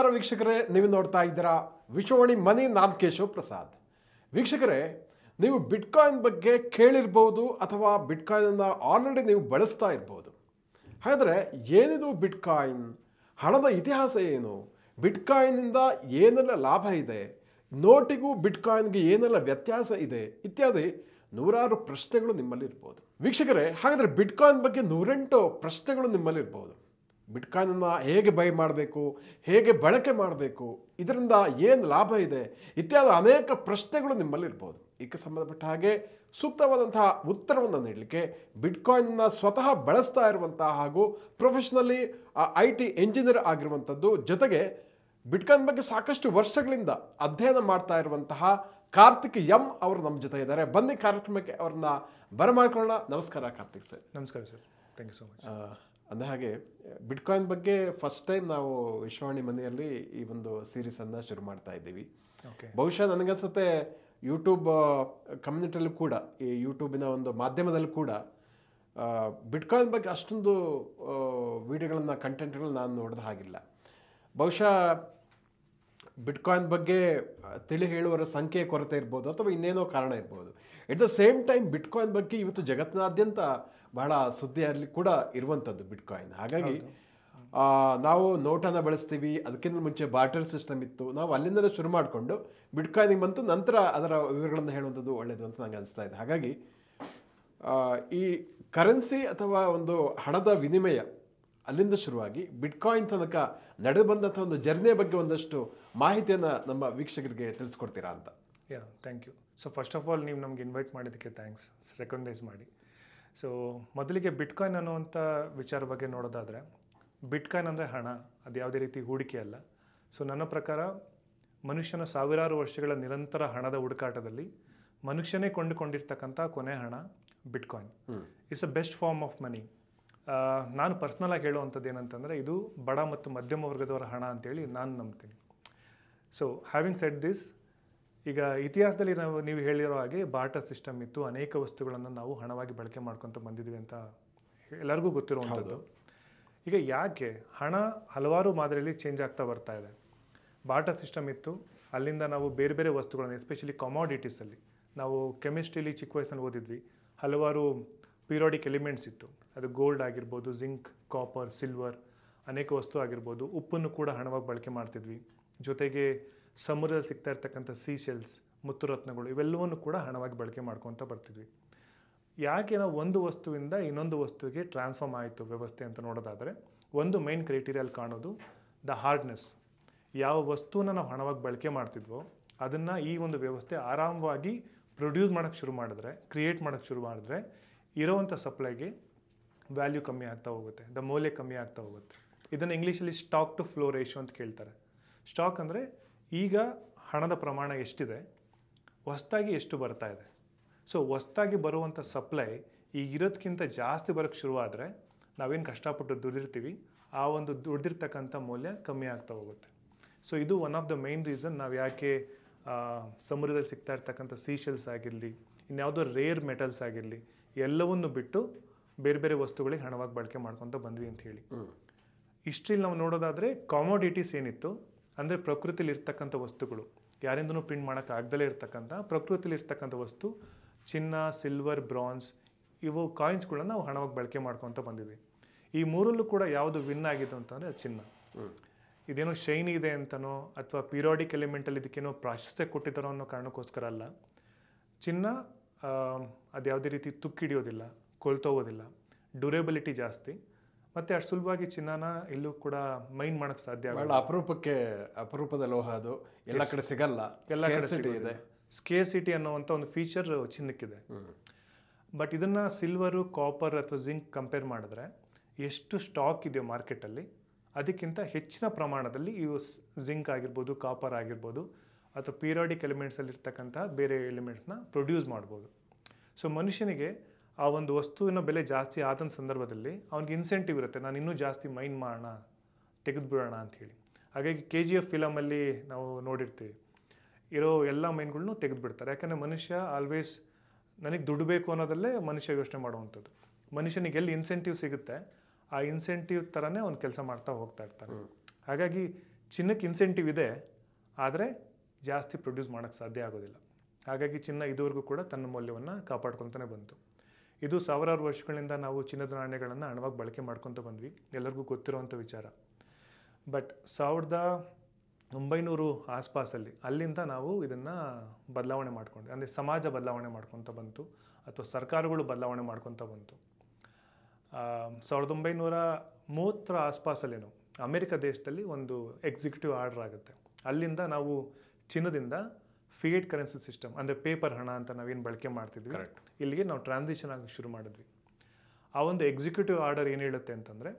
ನಮಸ್ಕಾರ ವೀಕ್ಷಕರೇ, ನೀವು ನೋಡ್ತಾ ಇದ್ದೀರಾ ವಿಶ್ವವಾಣಿ ಮನಿ. ನಾನು ಕೇಶವ್ ಪ್ರಸಾದ್. ವೀಕ್ಷಕರೇ, ನೀವು ಬಿಟ್ಕಾಯಿನ್ ಬಗ್ಗೆ ಕೇಳಿರ್ಬೋದು ಅಥವಾ ಬಿಟ್ಕಾಯಿನನ್ನು ಆಲ್ರೆಡಿ ನೀವು ಬಳಸ್ತಾ ಇರ್ಬೋದು. ಹಾಗಾದರೆ ಏನಿದು ಬಿಟ್ಕಾಯಿನ್? ಹಣದ ಇತಿಹಾಸ ಏನು? ಬಿಟ್ಕಾಯಿನಿಂದ ಏನೆಲ್ಲ ಲಾಭ ಇದೆ? ನೋಟಿಗೂ ಬಿಟ್ಕಾಯಿನ್ಗೆ ಏನೆಲ್ಲ ವ್ಯತ್ಯಾಸ ಇದೆ? ಇತ್ಯಾದಿ ನೂರಾರು ಪ್ರಶ್ನೆಗಳು ನಿಮ್ಮಲ್ಲಿರ್ಬೋದು. ವೀಕ್ಷಕರೇ, ಹಾಗಾದರೆ ಬಿಟ್ಕಾಯಿನ್ ಬಗ್ಗೆ 108 ಪ್ರಶ್ನೆಗಳು ನಿಮ್ಮಲ್ಲಿರ್ಬೋದು. ಬಿಟ್ಕಾಯಿನನ್ನು ಹೇಗೆ ಬೈ ಮಾಡಬೇಕು, ಹೇಗೆ ಬಳಕೆ ಮಾಡಬೇಕು, ಇದರಿಂದ ಏನು ಲಾಭ ಇದೆ ಇತ್ಯಾದಿ ಅನೇಕ ಪ್ರಶ್ನೆಗಳು ನಿಮ್ಮಲ್ಲಿರ್ಬೋದು. ಇದಕ್ಕೆ ಸಂಬಂಧಪಟ್ಟ ಹಾಗೆ ಸೂಕ್ತವಾದಂತಹ ಉತ್ತರವನ್ನು ನೀಡಲಿಕ್ಕೆ ಬಿಟ್ಕಾಯಿನನ್ನು ಸ್ವತಃ ಬಳಸ್ತಾ ಇರುವಂತಹ ಹಾಗೂ ಪ್ರೊಫೆಷನಲಿ IT ಎಂಜಿನಿಯರ್ ಆಗಿರುವಂಥದ್ದು, ಜೊತೆಗೆ ಬಿಟ್ಕಾಯಿನ್ ಬಗ್ಗೆ ಸಾಕಷ್ಟು ವರ್ಷಗಳಿಂದ ಅಧ್ಯಯನ ಮಾಡ್ತಾ ಇರುವಂತಹ ಕಾರ್ತಿಕ್ ಎಂ ಅವರು ನಮ್ಮ ಜೊತೆ ಇದ್ದಾರೆ. ಬನ್ನಿ ಕಾರ್ಯಕ್ರಮಕ್ಕೆ ಅವ್ರನ್ನ ಬರಮಾಡ್ಕೊಳ್ಳೋಣ. ನಮಸ್ಕಾರ ಕಾರ್ತಿಕ್ ಸರ್. ನಮಸ್ಕಾರ sir, thank you so much. ಅಂದ ಹಾಗೆ ಬಿಟ್ಕಾಯಿನ್ ಬಗ್ಗೆ ಫಸ್ಟ್ ಟೈಮ್ ನಾವು ವಿಶ್ವವಾಣಿ ಮನೆಯಲ್ಲಿ ಈ ಒಂದು ಸೀರೀಸನ್ನು ಶುರು ಮಾಡ್ತಾ ಇದ್ದೀವಿ. ಬಹುಶಃ ನನಗನ್ಸುತ್ತೆ ಯೂಟ್ಯೂಬ್ ಕಮ್ಯುನಿಟಿಯಲ್ಲೂ ಕೂಡ, ಈ ಯೂಟ್ಯೂಬಿನ ಒಂದು ಮಾಧ್ಯಮದಲ್ಲೂ ಕೂಡ ಬಿಟ್ಕಾಯಿನ್ ಬಗ್ಗೆ ಅಷ್ಟೊಂದು ವಿಡಿಯೋಗಳನ್ನು, ಕಂಟೆಂಟ್ಗಳನ್ನ ನಾನು ನೋಡಿದ ಹಾಗಿಲ್ಲ. ಬಹುಶಃ ಬಿಟ್ಕಾಯಿನ್ ಬಗ್ಗೆ ತಿಳಿ ಹೇಳುವವರ ಸಂಖ್ಯೆ ಕೊರತೆ ಇರ್ಬೋದು ಅಥವಾ ಇನ್ನೇನೋ ಕಾರಣ ಇರ್ಬೋದು. At the same time bitcoin ಬಗ್ಗೆ ಇವತ್ತು ಜಗತ್ತಿನಾದ್ಯಂತ ಬಹಳ ಸುದ್ದಿಯಲ್ಲಿ ಕೂಡ ಇರುವಂಥದ್ದು ಬಿಟ್ಕಾಯಿನ್. ಹಾಗಾಗಿ ನಾವು ನೋಟನ್ನು ಬಳಸ್ತೀವಿ, ಅದಕ್ಕಿಂತ ಮುಂಚೆ ಬಾರ್ಟರ್ ಸಿಸ್ಟಮ್ ಇತ್ತು, ನಾವು ಅಲ್ಲಿಂದಲೇ ಶುರು ಮಾಡಿಕೊಂಡು ಬಿಟ್ಕಾಯಿನಿಗೆ ಬಂತು, ನಂತರ ಅದರ ವಿವರಗಳನ್ನು ಹೇಳುವಂಥದ್ದು ಒಳ್ಳೆಯದು ಅಂತ ನನಗೆ ಅನಿಸ್ತಾ ಇದೆ. ಹಾಗಾಗಿ ಈ ಕರೆನ್ಸಿ ಅಥವಾ ಒಂದು ಹಣದ ವಿನಿಮಯ ಅಲ್ಲಿಂದ ಶುರುವಾಗಿ ಬಿಟ್ಕಾಯಿನ್ ತನಕ ನಡೆದು ಬಂದಂಥ ಒಂದು ಜರ್ನಿಯ ಬಗ್ಗೆ ಒಂದಷ್ಟು ಮಾಹಿತಿಯನ್ನು ನಮ್ಮ ವೀಕ್ಷಕರಿಗೆ ತಿಳಿಸ್ಕೊಡ್ತೀರಾ ಅಂತ. Thank you. So first of all ನೀವು ನಮ್ಗೆ ಇನ್ವೈಟ್ ಮಾಡಿದ್ದಕ್ಕೆ ಥ್ಯಾಂಕ್ಸ್, ರೆಕಗ್ನೈಸ್ ಮಾಡಿ. ಸೊ ಮೊದಲಿಗೆ ಬಿಟ್ಕಾಯಿನ್ ಅನ್ನುವಂಥ ವಿಚಾರ ಬಗ್ಗೆ ನೋಡೋದಾದರೆ, ಬಿಟ್ಕಾಯಿನ್ ಅಂದರೆ ಹಣ, ಅದು ಯಾವುದೇ ರೀತಿ ಹೂಡಿಕೆ ಅಲ್ಲ. ಸೊ ನನ್ನ ಪ್ರಕಾರ ಮನುಷ್ಯನ ಸಾವಿರಾರು ವರ್ಷಗಳ ನಿರಂತರ ಹಣದ ಹುಡುಕಾಟದಲ್ಲಿ ಮನುಷ್ಯನೇ ಕೊಂಡುಕೊಂಡಿರ್ತಕ್ಕಂಥ ಕೊನೆ ಹಣ bitcoin. It's a best form of money. ನಾನು ಪರ್ಸ್ನಲಾಗಿ ಹೇಳುವಂಥದ್ದು ಏನಂತಂದರೆ, ಇದು ಬಡ ಮತ್ತು ಮಧ್ಯಮ ವರ್ಗದವರ ಹಣ ಅಂತೇಳಿ ನಾನು ನಂಬ್ತೀನಿ. ಸೊ ಹ್ಯಾವಿಂಗ್ ಸೆಡ್ ದಿಸ್, ಈಗ ಇತಿಹಾಸದಲ್ಲಿ ನೀವು ಹೇಳಿರೋ ಹಾಗೆ ಬಾರ್ಟರ್ ಸಿಸ್ಟಮ್ ಇತ್ತು, ಅನೇಕ ವಸ್ತುಗಳನ್ನು ನಾವು ಹಣವಾಗಿ ಬಳಕೆ ಮಾಡ್ಕೊತ ಬಂದಿದ್ವಿ ಅಂತ ಎಲ್ಲರಿಗೂ ಗೊತ್ತಿರುವಂಥದ್ದು. ಈಗ ಯಾಕೆ ಹಣ ಹಲವಾರು ಮಾದರಿಯಲ್ಲಿ ಚೇಂಜ್ ಆಗ್ತಾ ಬರ್ತಾ ಇದೆ? ಬಾರ್ಟರ್ ಸಿಸ್ಟಮ್ ಇತ್ತು, ಅಲ್ಲಿಂದ ನಾವು ಬೇರೆ ಬೇರೆ ವಸ್ತುಗಳನ್ನು, ಎಸ್ಪೆಷಲಿ ಕಮಾಡಿಟೀಸಲ್ಲಿ, ನಾವು ಕೆಮಿಸ್ಟ್ರಿಲಿ ಚಿಕ್ಕ ವಯಸ್ಸಲ್ಲಿ ಓದಿದ್ವಿ, ಹಲವಾರು ಪಿರಿಯಾಡಿಕ್ ಎಲಿಮೆಂಟ್ಸ್ ಇತ್ತು. ಅದು ಗೋಲ್ಡ್ ಆಗಿರ್ಬೋದು, ಜಿಂಕ್, ಕಾಪರ್, ಸಿಲ್ವರ್, ಅನೇಕ ವಸ್ತು ಆಗಿರ್ಬೋದು. ಉಪ್ಪನ್ನು ಕೂಡ ಹಣವಾಗಿ ಬಳಕೆ ಮಾಡ್ತಿದ್ವಿ. ಜೊತೆಗೆ ಸಮುದ್ರದಲ್ಲಿ ಸಿಗ್ತಾ ಇರ್ತಕ್ಕಂಥ ಸೀಶೆಲ್ಸ್, ಮುತ್ತುರತ್ನಗಳು, ಇವೆಲ್ಲವನ್ನು ಕೂಡ ಹಣವಾಗಿ ಬಳಕೆ ಮಾಡ್ಕೊತ ಬರ್ತಿದ್ವಿ. ಯಾಕೆ ನಾವು ಒಂದು ವಸ್ತುವಿಂದ ಇನ್ನೊಂದು ವಸ್ತುವಿಗೆ ಟ್ರಾನ್ಸ್ಫಾರ್ಮ್ ಆಯಿತು ವ್ಯವಸ್ಥೆ ಅಂತ ನೋಡೋದಾದರೆ, ಒಂದು ಮೈನ್ ಕ್ರೈಟೀರಿಯಲ್ಲಿ ಕಾಣೋದು ದ ಹಾರ್ಡ್ನೆಸ್. ಯಾವ ವಸ್ತುವನ್ನ ನಾವು ಹಣವಾಗಿ ಬಳಕೆ ಮಾಡ್ತಿದ್ವೋ ಅದನ್ನು ಈ ಒಂದು ವ್ಯವಸ್ಥೆ ಆರಾಮವಾಗಿ ಪ್ರೊಡ್ಯೂಸ್ ಮಾಡೋಕ್ಕೆ ಶುರು ಮಾಡಿದ್ರೆ, ಕ್ರಿಯೇಟ್ ಮಾಡೋಕ್ಕೆ ಶುರು ಮಾಡಿದ್ರೆ, ಇರೋವಂಥ ಸಪ್ಲೈಗೆ ವ್ಯಾಲ್ಯೂ ಕಮ್ಮಿ ಆಗ್ತಾ ಹೋಗುತ್ತೆ, ದ ಮೌಲ್ಯ ಕಮ್ಮಿ ಆಗ್ತಾ ಹೋಗುತ್ತೆ. ಇದನ್ನು ಇಂಗ್ಲೀಷಲ್ಲಿ ಸ್ಟಾಕ್ ಟು ಫ್ಲೋ ರೇಷಿಯೋ ಅಂತ ಕೇಳ್ತಾರೆ. ಸ್ಟಾಕ್ ಅಂದರೆ ಈಗ ಹಣದ ಪ್ರಮಾಣ ಎಷ್ಟಿದೆ, ಹೊಸದಾಗಿ ಎಷ್ಟು ಬರ್ತಾ ಇದೆ. ಸೊ ಹೊಸದಾಗಿ ಬರುವಂಥ ಸಪ್ಲೈ ಈಗ ಇರೋದಕ್ಕಿಂತ ಜಾಸ್ತಿ ಬರೋಕ್ಕೆ ಶುರುವಾದರೆ ನಾವೇನು ಕಷ್ಟಪಟ್ಟು ದುಡಿದಿರ್ತೀವಿ, ಆ ಒಂದು ದುಡ್ದಿರ್ತಕ್ಕಂಥ ಮೌಲ್ಯ ಕಮ್ಮಿ ಆಗ್ತಾ ಹೋಗುತ್ತೆ. ಸೊ ಇದು one of the main reason ನಾವು ಯಾಕೆ ಸಮುದ್ರದಲ್ಲಿ ಸಿಗ್ತಾ ಇರ್ತಕ್ಕಂಥ ಸೀಶೆಲ್ಸ್ ಆಗಿರಲಿ, ಇನ್ಯಾವುದೋ ರೇರ್ ಮೆಟಲ್ಸ್ ಆಗಿರಲಿ, ಎಲ್ಲವನ್ನು ಬಿಟ್ಟು ಬೇರೆ ಬೇರೆ ವಸ್ತುಗಳಿಗೆ ಹಣವಾಗಿ ಬಳಕೆ ಮಾಡ್ಕೊತ ಬಂದ್ವಿ ಅಂತ ಹೇಳಿ. ಹಿಸ್ಟ್ರಿಲಿ ನಾವು ನೋಡೋದಾದರೆ ಕಾಮೋಡಿಟೀಸ್ ಏನಿತ್ತು ಅಂದರೆ ಪ್ರಕೃತಿಲಿ ಇರ್ತಕ್ಕಂಥ ವಸ್ತುಗಳು, ಯಾರಿಂದನೂ ಪ್ರಿಂಟ್ ಮಾಡೋಕ್ಕೆ ಆಗದಲ್ಲೇ ಇರ್ತಕ್ಕಂಥ ಪ್ರಕೃತಿಲಿ ಇರ್ತಕ್ಕಂಥ ವಸ್ತು, ಚಿನ್ನ, ಸಿಲ್ವರ್, ಬ್ರಾನ್ಸ್, ಇವು ಕಾಯಿನ್ಸ್ಗಳನ್ನ ನಾವು ಹಣವಾಗಿ ಬಳಕೆ ಮಾಡ್ಕೊತ ಬಂದಿದ್ವಿ. ಈ ಮೂರಲ್ಲೂ ಕೂಡ ಯಾವುದು ವಿನ್ ಆಗಿದ್ದು ಅಂತಂದರೆ ಚಿನ್ನ. ಇದೇನೋ ಶೈನ್ ಇದೆ ಅಂತನೋ ಅಥವಾ ಪಿರಿಯಾಡಿಕ್ ಎಲಿಮೆಂಟಲ್ಲಿ ಇದಕ್ಕೇನೋ ಪ್ರಾಶಸ್ತ್ಯ ಕೊಟ್ಟಿದ್ದಾರೋ ಅನ್ನೋ ಕಾರಣಕ್ಕೋಸ್ಕರ ಅಲ್ಲ. ಚಿನ್ನ ಅದು ಯಾವುದೇ ರೀತಿ ತುಕ್ಕಿಡಿಯೋದಿಲ್ಲ, ಕೊಳ್ತೋಗೋದಿಲ್ಲ, ಡ್ಯೂರೇಬಿಲಿಟಿ ಜಾಸ್ತಿ, ಮತ್ತು ಅಷ್ಟು ಸುಲಭವಾಗಿ ಚಿನ್ನನ ಎಲ್ಲೂ ಕೂಡ ಮೈನ್ ಮಾಡೋಕ್ಕೆ ಸಾಧ್ಯ ಆಗಲ್ಲ. ಅಪರೂಪದ ಲೋಹ, ಅದು ಎಲ್ಲ ಕಡೆ ಸಿಗಲ್ಲ, ಎಲ್ಲ ಕಡೆ ಇದೆ. ಸ್ಕೇರ್ಸಿಟಿ ಅನ್ನುವಂಥ ಒಂದು ಫೀಚರ್ ಚಿನ್ನಕ್ಕಿದೆ. ಬಟ್ ಇದನ್ನು ಸಿಲ್ವರು, ಕಾಪರ್ ಅಥವಾ ಜಿಂಕ್ ಕಂಪೇರ್ ಮಾಡಿದ್ರೆ ಎಷ್ಟು ಸ್ಟಾಕ್ ಇದೆಯೋ ಮಾರ್ಕೆಟಲ್ಲಿ ಅದಕ್ಕಿಂತ ಹೆಚ್ಚಿನ ಪ್ರಮಾಣದಲ್ಲಿ ಇವು ಜಿಂಕ್ ಆಗಿರ್ಬೋದು, ಕಾಪರ್ ಆಗಿರ್ಬೋದು, ಅಥವಾ ಪಿರಿಯಾಡಿಕ್ ಎಲಿಮೆಂಟ್ಸಲ್ಲಿ ಇರ್ತಕ್ಕಂಥ ಬೇರೆ ಎಲಿಮೆಂಟ್ಸ್ನ ಪ್ರೊಡ್ಯೂಸ್ ಮಾಡ್ಬೋದು. ಸೊ ಮನುಷ್ಯನಿಗೆ ಆ ಒಂದು ವಸ್ತುವಿನ ಬೆಲೆ ಜಾಸ್ತಿ ಆದ ಸಂದರ್ಭದಲ್ಲಿ ಅವ್ನಿಗೆ ಇನ್ಸೆಂಟಿವ್ ಇರುತ್ತೆ, ನಾನು ಇನ್ನೂ ಜಾಸ್ತಿ ಮೈನ್ ಮಾಡೋಣ, ತೆಗೆದುಬಿಡೋಣ ಅಂಥೇಳಿ. ಹಾಗಾಗಿ KGF ಫಿಲಮಲ್ಲಿ ನಾವು ನೋಡಿರ್ತೀವಿ, ಇರೋ ಎಲ್ಲ ಮೈನ್ಗಳನ್ನೂ ತೆಗೆದುಬಿಡ್ತಾರೆ. ಯಾಕಂದರೆ ಮನುಷ್ಯ ಆಲ್ವೇಸ್ ನನಗೆ ದುಡ್ಡು ಬೇಕು ಅನ್ನೋದಲ್ಲೇ ಮನುಷ್ಯ ಯೋಚನೆ ಮಾಡುವಂಥದ್ದು. ಮನುಷ್ಯನಿಗೆ ಎಲ್ಲಿ ಇನ್ಸೆಂಟಿವ್ ಸಿಗುತ್ತೆ ಆ ಇನ್ಸೆಂಟಿವ್ ಥರನೇ ಅವ್ನು ಕೆಲಸ ಮಾಡ್ತಾ ಹೋಗ್ತಾ ಇರ್ತಾನೆ. ಹಾಗಾಗಿ ಚಿನ್ನಕ್ಕೆ ಇನ್ಸೆಂಟಿವ್ ಇದೆ, ಆದರೆ ಜಾಸ್ತಿ ಪ್ರೊಡ್ಯೂಸ್ ಮಾಡೋಕ್ಕೆ ಸಾಧ್ಯ ಆಗೋದಿಲ್ಲ. ಹಾಗಾಗಿ ಚಿನ್ನ ಇದುವರೆಗೂ ಕೂಡ ತನ್ನ ಮೌಲ್ಯವನ್ನು ಕಾಪಾಡ್ಕೊತಾನೆ ಬಂತು. ಇದು ಸಾವಿರಾರು ವರ್ಷಗಳಿಂದ ನಾವು ಚಿನ್ನದ ನಾಣ್ಯಗಳನ್ನು ಹಣವಾಗಿ ಬಳಕೆ ಮಾಡ್ಕೊತ ಬಂದ್ವಿ, ಎಲ್ಲರಿಗೂ ಗೊತ್ತಿರುವಂಥ ವಿಚಾರ. ಬಟ್ 1900 ಆಸ್ಪಾಸಲ್ಲಿ ಅಲ್ಲಿಂದ ನಾವು ಇದನ್ನು ಬದಲಾವಣೆ ಮಾಡ್ಕೊಂಡ್ವಿ. ಅಂದರೆ ಸಮಾಜ ಬದಲಾವಣೆ ಮಾಡ್ಕೊತ ಬಂತು, ಅಥವಾ ಸರ್ಕಾರಗಳು ಬದಲಾವಣೆ ಮಾಡ್ಕೊತ ಬಂತು. 1930 ಆಸ್ಪಾಸಲ್ಲೇನು ಅಮೆರಿಕ ದೇಶದಲ್ಲಿ ಒಂದು ಎಕ್ಸಿಕ್ಯೂಟಿವ್ ಆರ್ಡರ್ ಆಗುತ್ತೆ. ಅಲ್ಲಿಂದ ನಾವು ಚಿನ್ನದಿಂದ ಫಿಯೇಟ್ ಕರೆನ್ಸಿ ಸಿಸ್ಟಮ್, ಅಂದರೆ ಪೇಪರ್ ಹಣ ಅಂತ ನಾವೇನು ಬಳಕೆ ಮಾಡ್ತಿದ್ವಿ, ಇಲ್ಲಿಗೆ ನಾವು ಟ್ರಾನ್ಸಿಷನ್ ಆಗಿ ಶುರು ಮಾಡಿದ್ವಿ. ಆ ಒಂದು ಎಕ್ಸಿಕ್ಯೂಟಿವ್ ಆರ್ಡರ್ ಏನು ಹೇಳುತ್ತೆ ಅಂತಂದರೆ,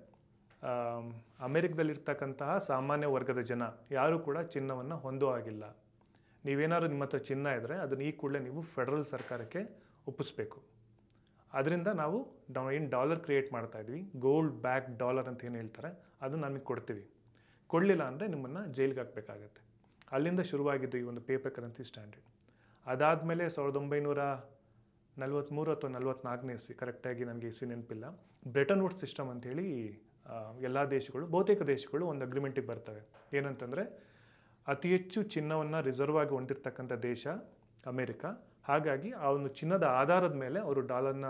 ಅಮೆರಿಕದಲ್ಲಿರ್ತಕ್ಕಂತಹ ಸಾಮಾನ್ಯ ವರ್ಗದ ಜನ ಯಾರೂ ಕೂಡ ಚಿನ್ನವನ್ನು ಹೊಂದೋ ಆಗಿಲ್ಲ. ನೀವೇನಾದ್ರು ನಿಮ್ಮ ಹತ್ರ ಚಿನ್ನ ಇದ್ದರೆ ಅದನ್ನು ಈ ಕೂಡಲೇ ನೀವು ಫೆಡರಲ್ ಸರ್ಕಾರಕ್ಕೆ ಒಪ್ಪಿಸ್ಬೇಕು. ಅದರಿಂದ ನಾವು ಏನು ಡಾಲರ್ ಕ್ರಿಯೇಟ್ ಮಾಡ್ತಾ ಇದ್ವಿ, ಗೋಲ್ಡ್ ಬ್ಯಾಕ್ ಡಾಲರ್ ಅಂತ ಏನು ಹೇಳ್ತಾರೆ, ಅದನ್ನು ನಮಗೆ ಕೊಡ್ತೀವಿ. ಕೊಡಲಿಲ್ಲ ಅಂದರೆ ನಿಮ್ಮನ್ನು ಜೈಲಿಗೆ ಹಾಕಬೇಕಾಗತ್ತೆ. ಅಲ್ಲಿಂದ ಶುರುವಾಗಿದ್ದು ಈ ಒಂದು ಪೇಪರ್ ಕರೆನ್ಸಿ ಸ್ಟ್ಯಾಂಡರ್ಡ್. ಅದಾದಮೇಲೆ 1943 ಅಥವಾ 44ನೇ ಇಸ್ವಿ, ಕರೆಕ್ಟಾಗಿ ನನಗೆ ಇಸ್ವಿ ನೆನಪಿಲ್ಲ, ಬ್ರೆಟನ್ ವುಡ್ಸ್ ಸಿಸ್ಟಮ್ ಅಂಥೇಳಿ ಎಲ್ಲ ದೇಶಗಳು, ಬಹುತೇಕ ದೇಶಗಳು ಒಂದು ಅಗ್ರಿಮೆಂಟಿಗೆ ಬರ್ತವೆ. ಏನಂತಂದರೆ, ಅತಿ ಹೆಚ್ಚು ಚಿನ್ನವನ್ನು ರಿಸರ್ವ್ ಆಗಿ ಹೊಂದಿರತಕ್ಕಂಥ ದೇಶ ಅಮೇರಿಕ. ಹಾಗಾಗಿ ಆ ಒಂದು ಚಿನ್ನದ ಆಧಾರದ ಮೇಲೆ ಅವರು ಡಾಲರ್ನ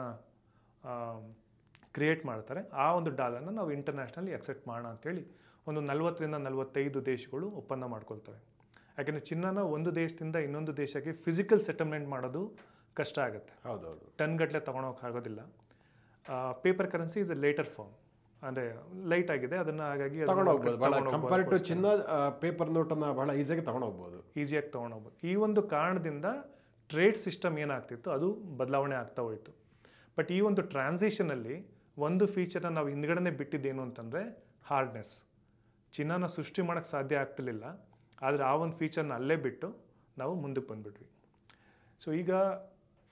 ಕ್ರಿಯೇಟ್ ಮಾಡ್ತಾರೆ. ಆ ಒಂದು ಡಾಲರ್ನ ನಾವು ಇಂಟರ್ನ್ಯಾಷನಲಿ ಅಕ್ಸೆಪ್ಟ್ ಮಾಡೋಣ ಅಂತೇಳಿ ಒಂದು 40ರಿಂದ 45 ದೇಶಗಳು ಒಪ್ಪಂದ ಮಾಡ್ಕೊಳ್ತವೆ. ಯಾಕೆಂದರೆ ಚಿನ್ನನ ಒಂದು ದೇಶದಿಂದ ಇನ್ನೊಂದು ದೇಶಕ್ಕೆ ಫಿಸಿಕಲ್ ಸೆಟಲ್ಮೆಂಟ್ ಮಾಡೋದು ಕಷ್ಟ ಆಗುತ್ತೆ, ಟನ್ಗಟ್ಟಲೆ ತೊಗೊಳೋಕ್ಕಾಗೋದಿಲ್ಲ. Paper currency is a later form, ಅಂದರೆ ಲೈಟ್ ಆಗಿದೆ, ಅದನ್ನು ಹಾಗಾಗಿ ಕಂಪೇರ್ಡ್ ಚಿನ್ನ ಪೇಪರ್ ನೋಟನ್ನು ಬಹಳ ಈಸಿಯಾಗಿ ತೊಗೊಂಡೋಗ್ಬೋದು. ಈ ಒಂದು ಕಾರಣದಿಂದ ಟ್ರೇಡ್ ಸಿಸ್ಟಮ್ ಏನಾಗ್ತಿತ್ತು ಅದು ಬದಲಾವಣೆ ಆಗ್ತಾ ಹೋಯಿತು. ಬಟ್ ಈ ಒಂದು ಟ್ರಾನ್ಸಿಷನಲ್ಲಿ ಒಂದು ಫೀಚರ್ನ ನಾವು ಹಿಂದ್ಗಡೆ ಬಿಟ್ಟಿದ್ದೇನು ಅಂತಂದರೆ ಹಾರ್ಡ್ನೆಸ್. ಚಿನ್ನನ ಸೃಷ್ಟಿ ಮಾಡೋಕ್ಕೆ ಸಾಧ್ಯ ಆಗ್ತಿರ್ಲಿಲ್ಲ, ಆದರೆ ಆ ಒಂದು ಫೀಚರ್ನ ಅಲ್ಲೇ ಬಿಟ್ಟು ನಾವು ಮುಂದಕ್ಕೆ ಬಂದುಬಿಟ್ವಿ. ಸೊ ಈಗ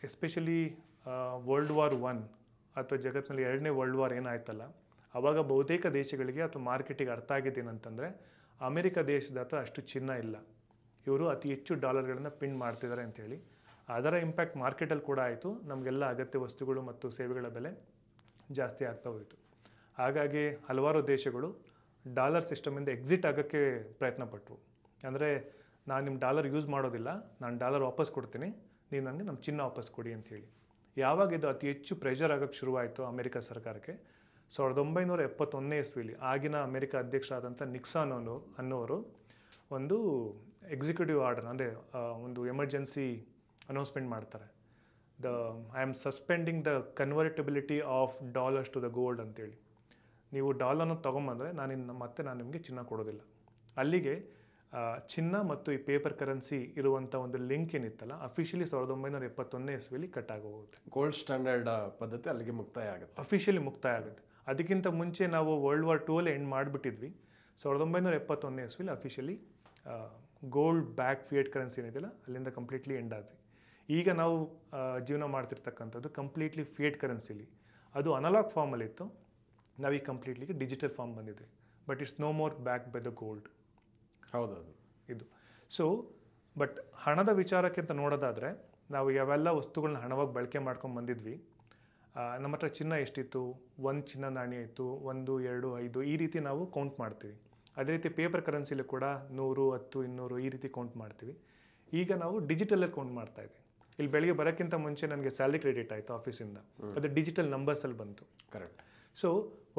ಎಸ್ಪೆಷಲಿ ವರ್ಲ್ಡ್ ವಾರ್ 1 ಅಥವಾ ಜಗತ್ತಿನಲ್ಲಿ 2ನೇ ವರ್ಲ್ಡ್ ವಾರ್ ಏನಾಯ್ತಲ್ಲ, ಆವಾಗ ಬಹುತೇಕ ದೇಶಗಳಿಗೆ ಅಥವಾ ಮಾರ್ಕೆಟಿಗೆ ಅರ್ಥ ಆಗಿದ್ದೇನಂತಂದರೆ, ಅಮೆರಿಕ ದೇಶದ ಹತ್ರ ಅಷ್ಟು ಚಿನ್ನ ಇಲ್ಲ, ಇವರು ಅತಿ ಹೆಚ್ಚು ಡಾಲರ್ಗಳನ್ನು ಪ್ರಿಂಟ್ ಮಾಡ್ತಿದ್ದಾರೆ ಅಂಥೇಳಿ. ಅದರ ಇಂಪ್ಯಾಕ್ಟ್ ಮಾರ್ಕೆಟಲ್ಲಿ ಕೂಡ ಆಯಿತು. ನಮಗೆಲ್ಲ ಅಗತ್ಯ ವಸ್ತುಗಳು ಮತ್ತು ಸೇವೆಗಳ ಬೆಲೆ ಜಾಸ್ತಿ ಆಗ್ತಾ ಹೋಯಿತು. ಹಾಗಾಗಿ ಹಲವಾರು ದೇಶಗಳು ಡಾಲರ್ ಸಿಸ್ಟಮಿಂದ ಎಕ್ಸಿಟ್ ಆಗೋಕ್ಕೆ ಪ್ರಯತ್ನ ಪಟ್ಟವು. ಅಂದರೆ, ನಾನು ನಿಮ್ಮ ಡಾಲರ್ ಯೂಸ್ ಮಾಡೋದಿಲ್ಲ, ನಾನು ಡಾಲರ್ ವಾಪಸ್ ಕೊಡ್ತೀನಿ, ನೀವು ನನಗೆ ನಮ್ಮ ಚಿನ್ನ ವಾಪಸ್ ಕೊಡಿ ಅಂಥೇಳಿ. ಯಾವಾಗ ಇದು ಅತಿ ಹೆಚ್ಚು ಪ್ರೆಷರ್ ಆಗೋಕ್ಕೆ ಶುರುವಾಯಿತು ಅಮೆರಿಕ ಸರ್ಕಾರಕ್ಕೆ, 1971ನೇ ಇಸ್ವಿಲಿ ಆಗಿನ ಅಮೆರಿಕ ಅಧ್ಯಕ್ಷರಾದಂಥ ನಿಕ್ಸಾನ್ ಅನ್ನೋರು ಒಂದು ಎಕ್ಸಿಕ್ಯೂಟಿವ್ ಆರ್ಡರ್, ಅಂದರೆ ಒಂದು ಎಮರ್ಜೆನ್ಸಿ ಅನೌನ್ಸ್ಮೆಂಟ್ ಮಾಡ್ತಾರೆ. I am suspending the convertibility of dollars to the gold ಅಂತೇಳಿ. ನೀವು ಡಾಲರ್ನ ತೊಗೊಂಬಂದರೆ ನಾನು ನಿಮಗೆ ಚಿನ್ನ ಕೊಡೋದಿಲ್ಲ. ಅಲ್ಲಿಗೆ ಚಿನ್ನ ಮತ್ತು ಈ ಪೇಪರ್ ಕರೆನ್ಸಿ ಇರುವಂಥ ಒಂದು ಲಿಂಕ್ ಏನಿತ್ತಲ್ಲ, ಅಫಿಷಿಯಲಿ 1971ನೇ ಇಸ್ವಿಲಿ ಕಟ್ ಆಗೋಗುತ್ತೆ. ಗೋಲ್ಡ್ ಸ್ಟ್ಯಾಂಡರ್ಡ್ ಪದ್ಧತಿ ಅಲ್ಲಿಗೆ ಮುಕ್ತಾಯ ಆಗುತ್ತೆ, ಅಫಿಷಿಯಲಿ ಮುಕ್ತಾಯ ಆಗುತ್ತೆ. ಅದಕ್ಕಿಂತ ಮುಂಚೆ ನಾವು ವರ್ಲ್ಡ್ ವಾರ್ 2 ಎಂಡ್ ಮಾಡಿಬಿಟ್ಟಿದ್ವಿ. 1971ನೇ ಇಸ್ವಿಲಿ officially gold back fiat currency ಏನಿದೆಯಲ್ಲ, ಅಲ್ಲಿಂದ ಕಂಪ್ಲೀಟ್ಲಿ ಎಂಡ್ ಆದ್ವಿ. ಈಗ ನಾವು ಜೀವನ ಮಾಡ್ತಿರ್ತಕ್ಕಂಥದ್ದು ಕಂಪ್ಲೀಟ್ಲಿ ಫಿಯೇಟ್ ಕರೆನ್ಸಿಲಿ. ಅದು ಅನಲಾಗ್ ಫಾರ್ಮಲ್ಲಿತ್ತು, ನಾವೀಗ ಕಂಪ್ಲೀಟ್ಲಿ ಡಿಜಿಟಲ್ ಫಾರ್ಮ್ ಬಂದಿದೆ. But it's no more back by the gold. ಹೌದೌದು ಇದು. ಸೊ ಬಟ್ ಹಣದ ವಿಚಾರಕ್ಕೆ ಅಂತ ನೋಡೋದಾದರೆ, ನಾವು ಯಾವೆಲ್ಲ ವಸ್ತುಗಳನ್ನ ಹಣವಾಗಿ ಬಳಕೆ ಮಾಡ್ಕೊಂಡು ಬಂದಿದ್ವಿ. ನಮ್ಮ ಹತ್ರ ಚಿನ್ನ ಎಷ್ಟಿತ್ತು, 1 ಚಿನ್ನ ನಾಣ್ಯ ಇತ್ತು, 1, 2, 5 ಈ ರೀತಿ ನಾವು ಕೌಂಟ್ ಮಾಡ್ತೀವಿ. ಅದೇ ರೀತಿ ಪೇಪರ್ ಕರೆನ್ಸಿಲಿ ಕೂಡ 100, 10, 200 ಈ ರೀತಿ ಕೌಂಟ್ ಮಾಡ್ತೀವಿ. ಈಗ ನಾವು ಡಿಜಿಟಲಲ್ಲಿ ಕೌಂಟ್ ಮಾಡ್ತಾ ಇದ್ದೀವಿ. ಇಲ್ಲಿ ಬೆಳಿಗ್ಗೆ ಬರೋಕ್ಕಿಂತ ಮುಂಚೆ ನನಗೆ ಸ್ಯಾಲ್ರಿ ಕ್ರೆಡಿಟ್ ಆಯಿತು ಆಫೀಸಿಂದ, ಅದು ಡಿಜಿಟಲ್ ನಂಬರ್ಸಲ್ಲಿ ಬಂತು. ಕರೆಕ್ಟ್. ಸೊ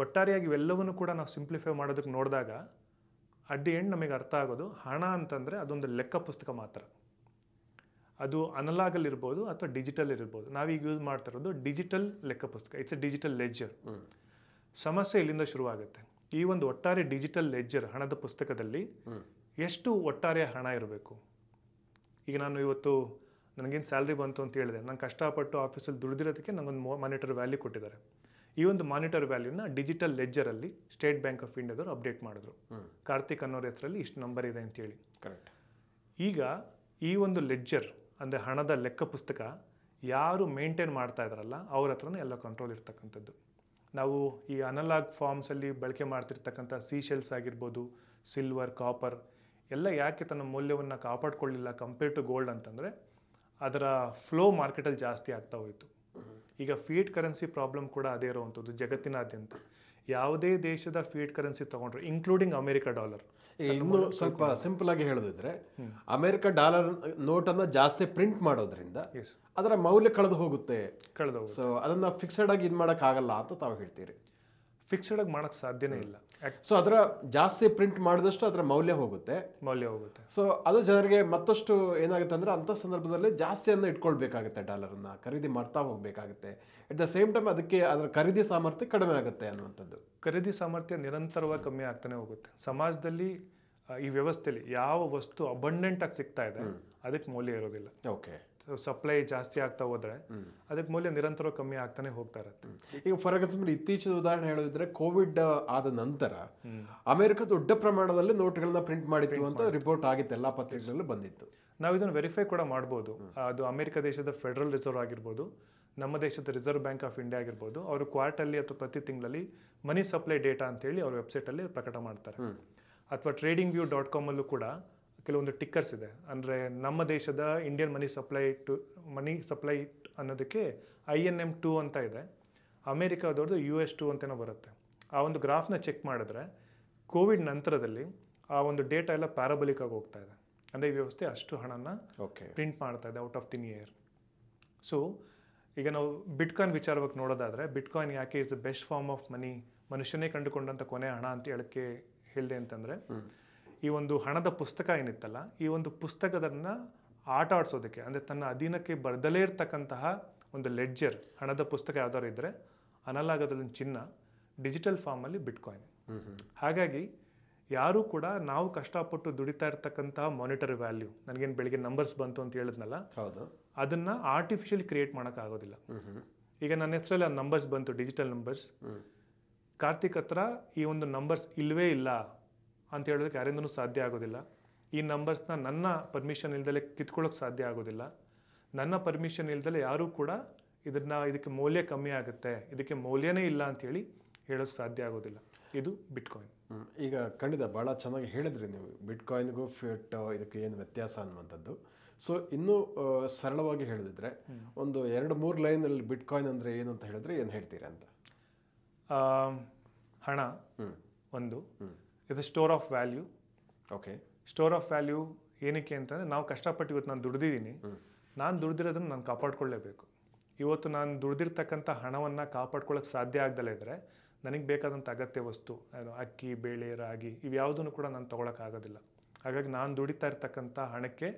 ಒಟ್ಟಾರೆಯಾಗಿ ಇವೆಲ್ಲವನ್ನೂ ಕೂಡ ನಾವು ಸಿಂಪ್ಲಿಫೈ ಮಾಡೋದಕ್ಕೆ ನೋಡಿದಾಗ ಅಟ್ ದಿ ಎಂಡ್ ನಮಗೆ ಅರ್ಥ ಆಗೋದು, ಹಣ ಅಂತಂದರೆ ಅದೊಂದು ಲೆಕ್ಕ ಪುಸ್ತಕ ಮಾತ್ರ. ಅದು ಅನಲಾಗಲ್ಲಿ ಇರ್ಬೋದು ಅಥವಾ ಡಿಜಿಟಲ್ ಇರ್ಬೋದು. ನಾವೀಗ ಯೂಸ್ ಮಾಡ್ತಾ ಇರೋದು ಡಿಜಿಟಲ್ ಲೆಕ್ಕ ಪುಸ್ತಕ, ಇಟ್ಸ್ ಎ ಡಿಜಿಟಲ್ ಲೆಡ್ಜರ್. ಸಮಸ್ಯೆ ಇಲ್ಲಿಂದ ಶುರುವಾಗುತ್ತೆ. ಈ ಒಂದು ಒಟ್ಟಾರೆ ಡಿಜಿಟಲ್ ಲೆಡ್ಜರ್ ಹಣದ ಪುಸ್ತಕದಲ್ಲಿ ಎಷ್ಟು ಒಟ್ಟಾರೆ ಹಣ ಇರಬೇಕು. ಈಗ ನಾನು ಇವತ್ತು ನನಗೇನು ಸ್ಯಾಲ್ರಿ ಬಂತು ಅಂತ ಹೇಳಿದೆ, ನಾನು ಕಷ್ಟಪಟ್ಟು ಆಫೀಸಲ್ಲಿ ದುಡಿದಿರೋದಕ್ಕೆ ನನಗೊಂದು ಮಾನಿಟರ್ ವ್ಯಾಲ್ಯೂ ಕೊಟ್ಟಿದ್ದಾರೆ. ಈ ಒಂದು ಮಾನಿಟರ್ ವ್ಯಾಲ್ಯೂನ ಡಿಜಿಟಲ್ ಲೆಡ್ಜರಲ್ಲಿ ಸ್ಟೇಟ್ ಬ್ಯಾಂಕ್ ಆಫ್ ಇಂಡಿಯಾದವರು ಅಪ್ಡೇಟ್ ಮಾಡಿದ್ರು. ಕಾರ್ತಿಕ್ ಅನ್ನೋರ ಹೆಸರಲ್ಲಿ ಇಷ್ಟು ನಂಬರ್ ಇದೆ ಅಂತೇಳಿ. ಕರೆಕ್ಟ್. ಈಗ ಈ ಒಂದು ಲೆಡ್ಜರ್ ಅಂದರೆ ಹಣದ ಲೆಕ್ಕ ಪುಸ್ತಕ ಯಾರು ಮೇಂಟೈನ್ ಮಾಡ್ತಾ ಇದ್ದಾರಲ್ಲ ಅವ್ರ ಹತ್ರನೇ ಎಲ್ಲ ಕಂಟ್ರೋಲ್ ಇರ್ತಕ್ಕಂಥದ್ದು. ನಾವು ಈ ಅನಲಾಗ್ ಫಾರ್ಮ್ಸಲ್ಲಿ ಬಳಕೆ ಮಾಡ್ತಿರ್ತಕ್ಕಂಥ ಸೀಶೆಲ್ಸ್ ಆಗಿರ್ಬೋದು, ಸಿಲ್ವರ್, ಕಾಪರ್ ಎಲ್ಲ ಯಾಕೆ ತನ್ನ ಮೌಲ್ಯವನ್ನು ಕಾಪಾಡ್ಕೊಳ್ಳಿಲ್ಲ ಕಂಪೇರ್ ಟು ಗೋಲ್ಡ್ ಅಂತಂದರೆ, ಅದರ ಫ್ಲೋ ಮಾರ್ಕೆಟಲ್ಲಿ ಜಾಸ್ತಿ ಆಗ್ತಾ ಹೋಯಿತು. ಈಗ ಫಿಯೇಟ್ ಕರೆನ್ಸಿ ಪ್ರಾಬ್ಲಮ್ ಕೂಡ ಅದೇ ಇರುವಂಥದ್ದು ಜಗತ್ತಿನಾದ್ಯಂತ. ಯಾವುದೇ ದೇಶದ ಫಿಯಟ್ ಕರೆನ್ಸಿ ತಗೊಂಡ್ರೆ ಇನ್ಕ್ಲೂಡಿಂಗ್ ಅಮೆರಿಕ ಡಾಲರ್, ಇನ್ನು ಸ್ವಲ್ಪ ಸಿಂಪಲ್ ಆಗಿ ಹೇಳೋದಿದ್ರೆ ಅಮೆರಿಕ ಡಾಲರ್ ನೋಟನ್ನು ಜಾಸ್ತಿ ಪ್ರಿಂಟ್ ಮಾಡೋದ್ರಿಂದ ಅದರ ಮೌಲ್ಯ ಕಳೆದು ಹೋಗುತ್ತೆ. ಸೊ ಅದನ್ನ ಫಿಕ್ಸೆಡ್ ಆಗಿ ಇದು ಮಾಡೋಕ್ಕಾಗಲ್ಲ ಅಂತ ತಾವು ಹೇಳ್ತೀರಿ. ಫಿಕ್ಸೆಡ್ ಆಗಿ ಮಾಡೋಕ್ಕೆ ಸಾಧ್ಯನೇ ಇಲ್ಲ. ಸೊ ಅದರ ಜಾಸ್ತಿ ಪ್ರಿಂಟ್ ಮಾಡಿದಷ್ಟು ಅದರ ಮೌಲ್ಯ ಹೋಗುತ್ತೆ. ಸೊ ಅದು ಜನರಿಗೆ ಮತ್ತಷ್ಟು ಏನಾಗುತ್ತೆ ಅಂದ್ರೆ ಅಂಥ ಸಂದರ್ಭದಲ್ಲಿ ಜಾಸ್ತಿಯನ್ನು ಇಟ್ಕೊಳ್ಬೇಕಾಗುತ್ತೆ, ಡಾಲರನ್ನು ಖರೀದಿ ಮಾಡ್ತಾ ಹೋಗಬೇಕಾಗುತ್ತೆ. ಅಟ್ ದ ಸೇಮ್ ಟೈಮ್ ಅದಕ್ಕೆ ಅದರ ಖರೀದಿ ಸಾಮರ್ಥ್ಯ ಕಡಿಮೆ ಆಗುತ್ತೆ ಅನ್ನುವಂಥದ್ದು. ಖರೀದಿ ಸಾಮರ್ಥ್ಯ ನಿರಂತರವಾಗಿ ಕಮ್ಮಿ ಆಗ್ತಾನೆ ಹೋಗುತ್ತೆ. ಸಮಾಜದಲ್ಲಿ ಈ ವ್ಯವಸ್ಥೆಯಲ್ಲಿ ಯಾವ ವಸ್ತು ಅಬಂಡೆಂಟ್ ಆಗಿ ಸಿಗ್ತಾ ಇದೆ ಅದಕ್ಕೆ ಮೌಲ್ಯ ಇರೋದಿಲ್ಲ. ಓಕೆ, ಸಪ್ಲೈ ಜಾಸ್ತಿ ಆಗ್ತಾ ಹೋದ್ರೆ ಅದಕ್ಕೆ ಮೌಲ್ಯ ನಿರಂತರವಾಗಿ ಕಮ್ಮಿ ಆಗ್ತಾನೆ ಹೋಗ್ತಾ ಇರುತ್ತೆ. ಈಗ ಫಾರ್ ಎಕ್ಸಾಂಪಲ್ ಇತ್ತೀಚಿನ ಉದಾಹರಣೆ ಹೇಳಿದ್ರೆ ಕೋವಿಡ್ ಆದ ನಂತರ ಅಮೆರಿಕ ದೊಡ್ಡ ಪ್ರಮಾಣದಲ್ಲಿ ನೋಟ್ಗಳನ್ನ ಪ್ರಿಂಟ್ ಮಾಡಿತ್ತು ಅಂತ ರಿಪೋರ್ಟ್ ಆಗಿತ್ತು, ಎಲ್ಲ ಪತ್ರಿಕೆಗಳಲ್ಲೂ ಬಂದಿತ್ತು. ನಾವು ಇದನ್ನು ವೆರಿಫೈ ಕೂಡ ಮಾಡ್ಬೋದು. ಅದು ಅಮೆರಿಕ ದೇಶದ ಫೆಡರಲ್ ರಿಸರ್ವ್ ಆಗಿರ್ಬೋದು, ನಮ್ಮ ದೇಶದ ರಿಸರ್ವ್ ಬ್ಯಾಂಕ್ ಆಫ್ ಇಂಡಿಯಾ ಆಗಿರ್ಬೋದು, ಅವರು ಕ್ವಾರ್ಟರ್ಲಿ ಅಥವಾ ಪ್ರತಿ ತಿಂಗಳಲ್ಲಿ ಮನಿ ಸಪ್ಲೈ ಡೇಟಾ ಅಂತೇಳಿ ಅವ್ರ ವೆಬ್ಸೈಟಲ್ಲಿ ಪ್ರಕಟ ಮಾಡ್ತಾರೆ. ಅಥವಾ tradingview.com ಅಲ್ಲೂ ಕೂಡ ಕೆಲವೊಂದು ಟಿಕ್ಕರ್ಸ್ ಇದೆ. ಅಂದರೆ ನಮ್ಮ ದೇಶದ ಇಂಡಿಯನ್ ಮನಿ ಸಪ್ಲೈ ಅನ್ನೋದಕ್ಕೆ INM2 ಅಂತ ಇದೆ, ಅಮೇರಿಕಾದವ್ರದ್ದು US2 ಅಂತೇನೋ ಬರುತ್ತೆ. ಆ ಒಂದು ಗ್ರಾಫ್ನ ಚೆಕ್ ಮಾಡಿದ್ರೆ ಕೋವಿಡ್ ನಂತರದಲ್ಲಿ ಆ ಒಂದು ಡೇಟಾ ಎಲ್ಲ ಪ್ಯಾರಾಬಲಿಕ್ ಆಗಿ ಹೋಗ್ತಾ ಇದೆ. ಅಂದರೆ ಈ ವ್ಯವಸ್ಥೆ ಅಷ್ಟು ಹಣನ ಪ್ರಿಂಟ್ ಮಾಡ್ತಾ ಇದೆ out of thin air. So ಈಗ ನಾವು ಬಿಟ್ಕಾಯಿನ್ ವಿಚಾರವಾಗಿ ನೋಡೋದಾದರೆ, ಬಿಟ್ಕಾಯಿನ್ ಯಾಕೆ is the best form of money, ಮನುಷ್ಯನೇ ಕಂಡುಕೊಂಡಂಥ ಕೊನೆ ಹಣ ಅಂತ ಹೇಳಕ್ಕೆ ಹೇಳಿದೆ ಅಂತಂದರೆ, ಈ ಒಂದು ಹಣದ ಪುಸ್ತಕ ಏನಿತ್ತಲ್ಲ, ಈ ಒಂದು ಪುಸ್ತಕದನ್ನ ಆಟ ಆಡಿಸೋದಕ್ಕೆ, ಅಂದರೆ ತನ್ನ ಅಧೀನಕ್ಕೆ ಬರ್ದಲೇ ಇರ್ತಕ್ಕಂತಹ ಒಂದು ಲೆಡ್ಜರ್ ಹಣದ ಪುಸ್ತಕ ಯಾವ್ದಾದ್ರು ಇದ್ದರೆ ಅನಲಾಗ್ ಅದೊಂದು ಚಿನ್ನ, ಡಿಜಿಟಲ್ ಫಾರ್ಮಲ್ಲಿ ಬಿಟ್ಕಾಯಿನ್. ಹಾಗಾಗಿ ಯಾರೂ ಕೂಡ ನಾವು ಕಷ್ಟಪಟ್ಟು ದುಡಿತಾ ಇರ್ತಕ್ಕಂತಹ ಮಾನಿಟರಿ ವ್ಯಾಲ್ಯೂ, ನನಗೇನು ಬೆಳಿಗ್ಗೆ ನಂಬರ್ಸ್ ಬಂತು ಅಂತ ಹೇಳಿದ್ನಲ್ಲ, ಅದನ್ನ ಆರ್ಟಿಫಿಷಿಯಲಿ ಕ್ರಿಯೇಟ್ ಮಾಡೋಕ್ಕಾಗೋದಿಲ್ಲ. ಈಗ ನನ್ನ ಹೆಸರಲ್ಲಿ ಆ ನಂಬರ್ಸ್ ಬಂತು, ಡಿಜಿಟಲ್ ನಂಬರ್ಸ್. ಕಾರ್ತಿಕ್ ಹತ್ರ ಈ ಒಂದು ನಂಬರ್ಸ್ ಇಲ್ಲವೇ ಇಲ್ಲ ಅಂತ ಹೇಳೋದಕ್ಕೆ ಯಾರಿಂದನೂ ಸಾಧ್ಯ ಆಗೋದಿಲ್ಲ. ಈ ನಂಬರ್ಸ್ನ ನನ್ನ ಪರ್ಮಿಷನ್ ಇಲ್ದಲೆ ಕಿತ್ಕೊಳ್ಳೋಕೆ ಸಾಧ್ಯ ಆಗೋದಿಲ್ಲ. ನನ್ನ ಪರ್ಮಿಷನ್ ಇಲ್ದಲೆ ಯಾರೂ ಕೂಡ ಇದಕ್ಕೆ ಮೌಲ್ಯ ಕಮ್ಮಿ ಆಗುತ್ತೆ, ಇದಕ್ಕೆ ಮೌಲ್ಯನೇ ಇಲ್ಲ ಅಂತೇಳಿ ಹೇಳೋಕ್ಕೆ ಸಾಧ್ಯ ಆಗೋದಿಲ್ಲ. ಇದು ಬಿಟ್ಕಾಯಿನ್. ಈಗ ಖಂಡಿತ ಭಾಳ ಚೆನ್ನಾಗಿ ಹೇಳಿದ್ರಿ ನೀವು, ಬಿಟ್ಕಾಯಿನ್ಗೂ ಫಿಯಟ್ ಇದಕ್ಕೆ ಏನು ವ್ಯತ್ಯಾಸ ಅನ್ನುವಂಥದ್ದು. ಸೊ ಇನ್ನೂ ಸರಳವಾಗಿ ಹೇಳಿದ್ರೆ ಒಂದು 2-3 ಲೈನಲ್ಲಿ ಬಿಟ್ಕಾಯಿನ್ ಅಂದರೆ ಏನು ಅಂತ ಹೇಳಿದ್ರೆ ಏನು ಹೇಳ್ತೀರಾ ಅಂತ? ಹಣ ಒಂದು, ಇದು store of value. Okay, store of value ಏನಕ್ಕೆ ಅಂತಂದರೆ, ನಾವು ಕಷ್ಟಪಟ್ಟು ಇವತ್ತು ನಾನು ದುಡ್ದಿದ್ದೀನಿ, ನಾನು ದುಡ್ದಿರೋದನ್ನು ನಾನು ಕಾಪಾಡ್ಕೊಳ್ಳೇಬೇಕು. ಇವತ್ತು ನಾನು ದುಡ್ದಿರ್ತಕ್ಕಂಥ ಹಣವನ್ನು ಕಾಪಾಡ್ಕೊಳ್ಳೋಕೆ ಸಾಧ್ಯ ಆಗದಲ್ಲೇ ಇದ್ದರೆ ನನಗೆ ಬೇಕಾದಂಥ ಅಗತ್ಯ ವಸ್ತು, ಅಕ್ಕಿ, ಬೇಳೆ, ರಾಗಿ ಇವ್ಯಾವುದನ್ನು ಕೂಡ ನಾನು ತೊಗೊಳಕ್ಕಾಗೋದಿಲ್ಲ. ಹಾಗಾಗಿ ನಾನು ದುಡಿತಾ ಇರ್ತಕ್ಕಂಥ ಹಣಕ್ಕೆ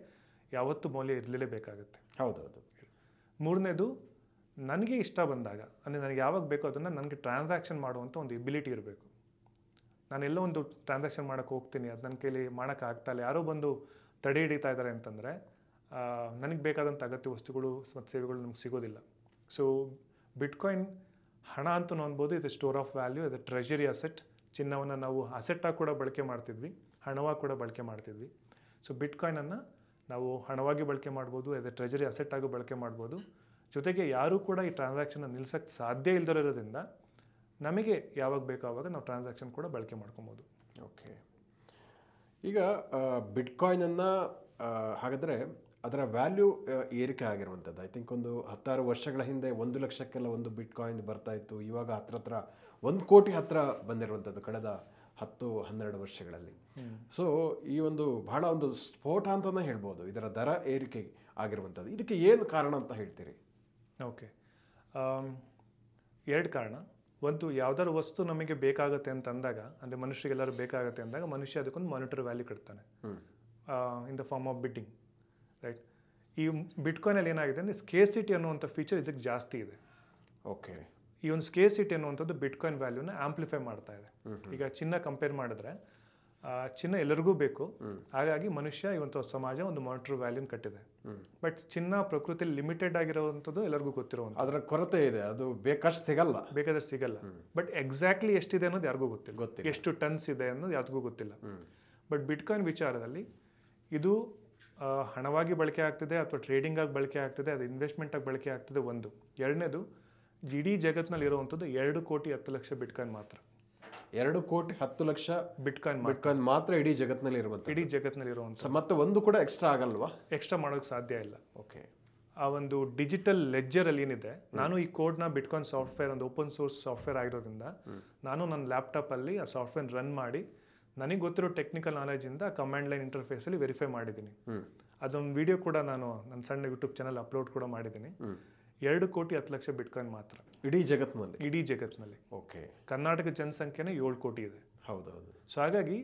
ಯಾವತ್ತೂ ಮೌಲ್ಯ ಇರಲೇಬೇಕಾಗುತ್ತೆ. ಹೌದೌದು. ಮೂರನೇದು, ನನಗೆ ಇಷ್ಟ ಬಂದಾಗ, ಅಂದರೆ ನನಗೆ ಯಾವಾಗ ಬೇಕೋ ಅದನ್ನು ನನಗೆ ಟ್ರಾನ್ಸಾಕ್ಷನ್ ಮಾಡುವಂಥ ಒಂದು ಎಬಿಲಿಟಿ ಇರಬೇಕು. ನಾನೆಲ್ಲೋ ಒಂದು ಟ್ರಾನ್ಸಾಕ್ಷನ್ ಮಾಡೋಕ್ಕೆ ಹೋಗ್ತೀನಿ, ಅದು ನನ್ನ ಕೈಲಿ ಮಾಡೋಕ್ಕಾಗ್ತಾಯಿಲ್ಲ, ಯಾರೋ ಬಂದು ತಡೆ ಹಿಡಿತಾ ಇದ್ದಾರೆ ಅಂತಂದರೆ ನನಗೆ ಬೇಕಾದಂಥ ಅಗತ್ಯ ವಸ್ತುಗಳು ಮತ್ತು ಸೇವೆಗಳು ನಮ್ಗೆ ಸಿಗೋದಿಲ್ಲ. ಸೊ ಬಿಟ್ಕಾಯಿನ್ ಹಣ ಅಂತಲೂ ಅನ್ಬೋದು, ಇದು ಸ್ಟೋರ್ ಆಫ್ ವ್ಯಾಲ್ಯೂ, ಇದು ಟ್ರೆಷರಿ ಅಸೆಟ್. ಚಿನ್ನವನ್ನು ನಾವು ಅಸೆಟ್ಟಾಗಿ ಕೂಡ ಬಳಕೆ ಮಾಡ್ತಿದ್ವಿ, ಹಣವಾಗಿ ಕೂಡ ಬಳಕೆ ಮಾಡ್ತಿದ್ವಿ. ಸೊ ಬಿಟ್ಕಾಯಿನನ್ನು ನಾವು ಹಣವಾಗಿ ಬಳಕೆ ಮಾಡ್ಬೋದು, ಇದು ಟ್ರೆಷರಿ ಅಸೆಟ್ಟಾಗಿ ಬಳಕೆ ಮಾಡ್ಬೋದು. ಜೊತೆಗೆ ಯಾರೂ ಕೂಡ ಈ ಟ್ರಾನ್ಸಾಕ್ಷನ್ನ ನಿಲ್ಸೋಕ್ಕೆ ಸಾಧ್ಯ ಇಲ್ದಿರೋದ್ರಿಂದ ನಮಗೆ ಯಾವಾಗ ಬೇಕೋ ಆವಾಗ ನಾವು ಟ್ರಾನ್ಸಾಕ್ಷನ್ ಕೂಡ ಬಳಕೆ ಮಾಡ್ಕೊಬೋದು. ಓಕೆ, ಈಗ ಬಿಟ್ಕಾಯಿನನ್ನು ಹಾಗಾದರೆ ಅದರ ವ್ಯಾಲ್ಯೂ ಏರಿಕೆ ಆಗಿರುವಂಥದ್ದು ಐ ಥಿಂಕ್ ಒಂದು 16 ವರ್ಷಗಳ ಹಿಂದೆ 1 ಲಕ್ಷಕ್ಕೆಲ್ಲ ಒಂದು ಬಿಟ್ಕಾಯಿನ್ ಬರ್ತಾ ಇತ್ತು. ಇವಾಗ ಹತ್ರ 1 ಕೋಟಿ ಹತ್ರ ಬಂದಿರುವಂಥದ್ದು ಕಳೆದ 10-12 ವರ್ಷಗಳಲ್ಲಿ. ಸೊ ಈ ಒಂದು ಬಹಳ ಒಂದು ಸ್ಫೋಟ ಅಂತಲೇ ಹೇಳ್ಬೋದು ಇದರ ದರ ಏರಿಕೆ ಆಗಿರುವಂಥದ್ದು. ಇದಕ್ಕೆ ಏನು ಕಾರಣ ಅಂತ ಹೇಳ್ತೀರಿ? ಓಕೆ, 2 ಕಾರಣ. ಒಂದು, ಯಾವ್ದಾದ್ರು ವಸ್ತು ನಮಗೆ ಬೇಕಾಗುತ್ತೆ ಅಂತ ಅಂದಾಗ, ಅಂದರೆ ಮನುಷ್ಯರಿಗೆಲ್ಲರೂ ಬೇಕಾಗುತ್ತೆ ಅಂದಾಗ ಮನುಷ್ಯ ಅದಕ್ಕೊಂದು ಮಾನಿಟರಿ ವ್ಯಾಲ್ಯೂ ಕಟ್ತಾನೆ in the form of bidding, right? ಈ ಬಿಟ್ಕಾಯಿನಲ್ಲಿ ಏನಾಗಿದೆ ಅಂದರೆ ಸ್ಕೇರ್ಸಿಟಿ ಅನ್ನುವಂಥ ಫೀಚರ್ ಇದಕ್ಕೆ ಜಾಸ್ತಿ ಇದೆ. ಓಕೆ, ಈ ಒಂದು ಸ್ಕೇರ್ಸಿಟಿ ಅನ್ನುವಂಥದ್ದು ಬಿಟ್ಕಾಯಿನ್ ವ್ಯಾಲ್ಯೂನ ಆಂಪ್ಲಿಫೈ ಮಾಡ್ತಾ ಇದೆ. ಈಗ ಚಿನ್ನ ಕಂಪೇರ್ ಮಾಡಿದ್ರೆ ಚಿನ್ನ ಎಲ್ಲರಿಗೂ ಬೇಕು, ಹಾಗಾಗಿ ಮನುಷ್ಯ ಇವತ್ತು ಸಮಾಜ ಒಂದು ಮಾನಿಟರಿ ವ್ಯಾಲ್ಯೂನ ಕಟ್ಟಿದೆ. ಬಟ್ ಚಿನ್ನ ಪ್ರಕೃತಿಯಲ್ಲಿ ಲಿಮಿಟೆಡ್ ಆಗಿರುವಂಥದ್ದು ಎಲ್ಲರಿಗೂ ಗೊತ್ತಿರುವಂಥದ್ದು, ಅದರ ಕೊರತೆ ಇದೆ, ಅದು ಬೇಕಾದಷ್ಟು ಸಿಗಲ್ಲ. ಬಟ್ ಎಕ್ಸಾಕ್ಟ್ಲಿ ಎಷ್ಟಿದೆ ಅನ್ನೋದು ಯಾರಿಗೂ ಗೊತ್ತಿಲ್ಲ, ಎಷ್ಟು ಟನ್ಸ್ ಇದೆ ಅನ್ನೋದು ಯಾರಿಗೂ ಗೊತ್ತಿಲ್ಲ. ಬಟ್ ಬಿಟ್ಕಾಯಿನ್ ವಿಚಾರದಲ್ಲಿ ಇದು ಹಣವಾಗಿ ಬಳಕೆ ಆಗ್ತಿದೆ ಅಥವಾ ಟ್ರೇಡಿಂಗ್ ಆಗಿ ಬಳಕೆ ಆಗ್ತಿದೆ, ಅದು ಇನ್ವೆಸ್ಟ್ಮೆಂಟ್ ಆಗಿ ಬಳಕೆ ಆಗ್ತಿದೆ. ಒಂದು. ಎರಡನೇದು, ಇಡೀ ಜಗತ್ತಿನಲ್ಲಿ ಇರುವಂಥದ್ದು 2 ಕೋಟಿ 10 ಲಕ್ಷ ಬಿಟ್ಕಾಯಿನ್ ಮಾತ್ರ. 2 ಕೋಟಿ 10 ಲಕ್ಷ ಬಿಟ್ಕಾಯಿನ್ ಮಾತ್ರ ಇಡೀ ಜಗತ್ತಿನಲ್ಲಿ ಇರುವಂಥ. ಮತ್ತೆ ಒಂದು ಕೂಡ ಎಕ್ಸ್ಟ್ರಾ ಆಗಲ್ವಾ? ಎಕ್ಸ್ಟ್ರಾ ಮಾಡೋಕ್ಕೆ ಸಾಧ್ಯ ಇಲ್ಲ. ಓಕೆ, ಆ ಒಂದು ಡಿಜಿಟಲ್ ಲೆಡ್ಜರ್ ಅಲ್ಲಿ ಏನಿದೆ, ನಾನು ಈ ಕೋಡ್ನ ಬಿಟ್ಕಾಯಿನ್ ಸಾಫ್ಟ್ವೇರ್ ಒಂದು ಓಪನ್ ಸೋರ್ಸ್ ಸಾಫ್ಟ್ವೇರ್ ಆಗಿರೋದ್ರಿಂದ ನಾನು ನನ್ನ ಲ್ಯಾಪ್ಟಾಪ್ ಅಲ್ಲಿ ಆ ಸಾಫ್ಟ್ವೇರ್ ರನ್ ಮಾಡಿ ನನಗೆ ಗೊತ್ತಿರೋ ಟೆಕ್ನಿಕಲ್ ನಾಲೆಜ್ ಇಂದ ಕಮಾಂಡ್ ಲೈನ್ ಇಂಟರ್ಫೇಸ್ ಅಲ್ಲಿ ವೆರಿಫೈ ಮಾಡಿದ್ದೀನಿ. ಅದೊಂದು ವಿಡಿಯೋ ಕೂಡ ನಾನು ನನ್ನ ಸಣ್ಣ ಯೂಟ್ಯೂಬ್ ಚಾನಲ್ ಅಪ್ಲೋಡ್ ಕೂಡ ಮಾಡಿದ್ದೀನಿ. 2,10,00,000 ಬಿಟ್ಕಾಯಿನ್ ಮಾತ್ರ ಇಡೀ ಜಗತ್ತಿನಲ್ಲಿ. ಓಕೆ, ಕರ್ನಾಟಕ ಜನಸಂಖ್ಯೆನೇ 7 ಕೋಟಿ ಇದೆ. ಹೌದೌದು. ಸೊ ಹಾಗಾಗಿ